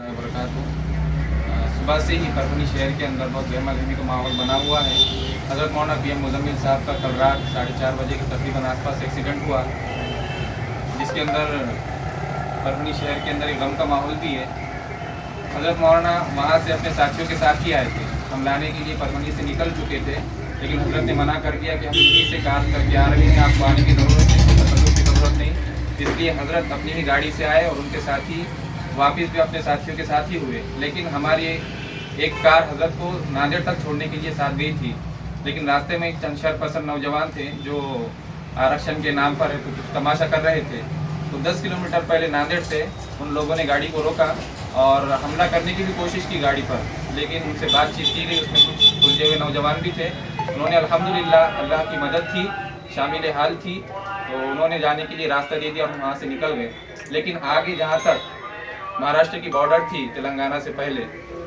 वबरकातुहू। सुबह से ही परभनी शहर के अंदर बहुत गहमा गहमी का माहौल बना हुआ है। हज़रत मौलाना PM मुज़म्मिल साहब का कल रात 4:30 बजे के तकरीबन आसपास एक्सीडेंट हुआ, जिसके अंदर परभनी शहर के अंदर एक गम का माहौल भी है। हज़रत मौलाना वहाँ से अपने साथियों के साथ ही आए थे। हम लाने के लिए परभनी से निकल चुके थे, लेकिन हज़रत ने मना कर दिया कि हम यहीं से कार करके आ रहे हैं, आपको आने की ज़रूरत नहीं, तकल्लुफ़ की ज़रूरत नहीं। इसलिए हज़रत अपनी ही गाड़ी से आए और उनके साथ ही वापस भी अपने साथियों के साथ ही हुए। लेकिन हमारी एक कार हज़रत को नांदेड़ तक छोड़ने के लिए साथ गई थी, लेकिन रास्ते में एक चंद शरपसंद नौजवान थे जो आरक्षण के नाम पर कुछ तमाशा कर रहे थे। तो 10 किलोमीटर पहले नांदेड़ से उन लोगों ने गाड़ी को रोका और हमला करने की भी कोशिश की गाड़ी पर, लेकिन उनसे बातचीत की गई। उसमें कुछ सुलझे हुए नौजवान भी थे। उन्होंने अल्हम्दुलिल्लाह अल्लाह की मदद थी, शामिल हाल थी, तो उन्होंने जाने के लिए रास्ता दे दिया और हम वहाँ से निकल गए। लेकिन आगे जहाँ तक महाराष्ट्र की बॉर्डर थी तेलंगाना से पहले,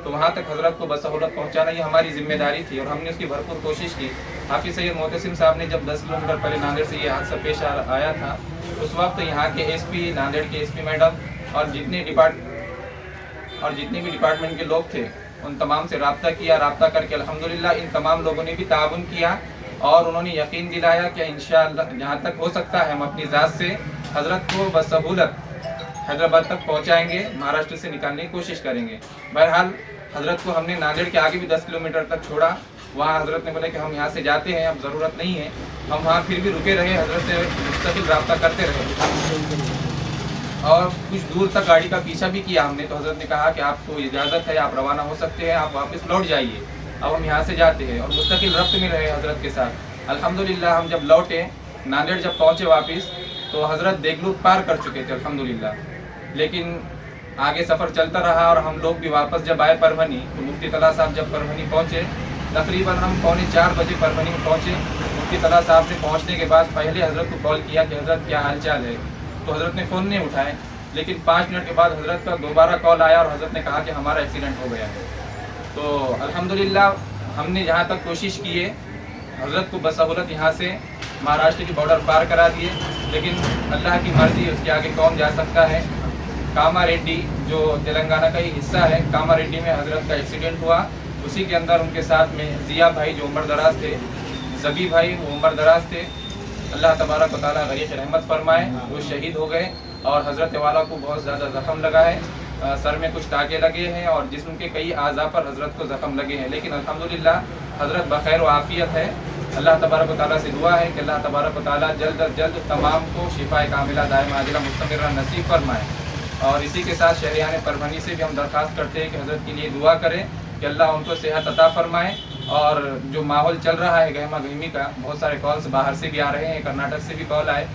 तो वहाँ तक हज़रत को बसहूलत पहुँचाना ये हमारी जिम्मेदारी थी और हमने उसकी भरपूर कोशिश की। हाफिज़ सैयद मोहतसिम साहब ने जब 10 किलोमीटर पहले नांदेड़ से ये हादसा पेश आया था, उस वक्त यहाँ के SP, नांदेड़ के SP मैडम और जितने भी डिपार्टमेंट के लोग थे, उन तमाम से रब्ता करके अल्हम्दुलिल्लाह इन तमाम लोगों ने भी ताउन किया और उन्होंने यकीन दिलाया कि इंशाअल्लाह जहाँ तक हो सकता है हम अपनी ज़ात से हज़रत को बसहूलत हैदराबाद तक पहुंचाएंगे, महाराष्ट्र से निकालने की कोशिश करेंगे। बहरहाल हज़रत को हमने नांदेड़ के आगे भी 10 किलोमीटर तक छोड़ा। वहाँ हज़रत ने बोला कि हम यहाँ से जाते हैं, अब ज़रूरत नहीं है। हम वहाँ फिर भी रुके रहे, हज़रत से मुस्तकिल रब्ता करते रहे और कुछ दूर तक गाड़ी का पीछा भी किया हमने। तो हज़रत ने कहा कि आपको इजाज़त है, आप रवाना हो सकते हैं, आप वापस लौट जाइए, अब हम यहाँ से जाते हैं। और मुस्तकिल रब्त में रहे हज़रत के साथ। अल्हम्दुलिल्लाह हम जब लौटे, नांदेड़ जब पहुँचे वापस, तो हज़रत देगलूर पार कर चुके थे अल्हम्दुलिल्लाह। लेकिन आगे सफ़र चलता रहा और हम लोग भी वापस जब आए परभनी, तो मुफ्ती तला साहब जब परभनी पहुँचे, तकरीबन हम 3:45 बजे परभनी में पहुँचे। मुफ्ती तला साहब ने पहुँचने के बाद पहले हज़रत को कॉल किया कि हज़रत क्या हाल चाल है, तो हज़रत ने फ़ोन नहीं उठाए। लेकिन 5 मिनट के बाद हज़रत का दोबारा कॉल आया और हज़रत ने कहा कि हमारा एक्सीडेंट हो गया है। तो अल्हम्दुलिल्लाह हमने जहाँ तक कोशिश की है, हज़रत को बसहूलत यहाँ से महाराष्ट्र की बॉर्डर पार करा दिए, लेकिन अल्लाह की मर्ज़ी, उसके आगे कौन जा सकता है। कामारेड्डी जो तेलंगाना का ही हिस्सा है, कामारेड्डी में हज़रत का एक्सीडेंट हुआ। उसी के अंदर उनके साथ में ज़िया भाई जो उमर दराज थे, ज़बी भाई वो उमर दराज थे, अल्लाह तबारक व तआला गरीक़ रहमत फरमाए, वो शहीद हो गए। और हज़रत वाला को बहुत ज़्यादा ज़ख़म लगा है, सर में कुछ टाँके लगे हैं और जिस्म के कई आज़ा पर हज़रत को ज़ख़म लगे हैं। लेकिन अल्हम्दुलिल्लाह हज़रत बख़ैर व आफ़ियत है। अल्लाह तबारक व तआला से दुआ है कि अल्लाह तबारक व तआला जल्द अज जल्द तमाम को शिफ़ाए कामिला दायम आजिला मुस्तमिर्रा नसीब फरमाए। और इसी के साथ शहरियान परभनी से भी हम दरख्वास्त करते हैं कि हज़रत के लिए दुआ करें कि अल्लाह उनको सेहत अता फरमाए। और जो माहौल चल रहा है गहमा गहमी का, बहुत सारे कॉल्स बाहर से भी आ रहे हैं, कर्नाटक से भी कॉल आए,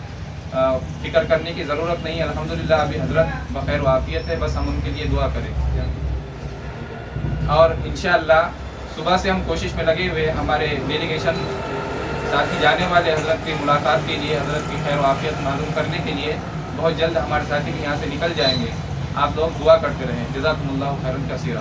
फ़िक्र करने की ज़रूरत नहीं है। अल्हम्दुलिल्लाह अभी हज़रत बख़ैर व आफ़ियत है, बस हम उनके लिए दुआ करें। और इंशाअल्लाह सुबह से हम कोशिश में लगे हुए, हमारे डेलीगेशन साथी जाने वाले हज़रत की मुलाकात के लिए, हज़रत की खैर व आफ़ियत मालूम करने के लिए। बहुत जल्द हमारे साथी भी यहाँ से निकल जाएंगे। आप लोग दुआ करते रहें। जज़ाकुमुल्लाहु खैरन कसीरा।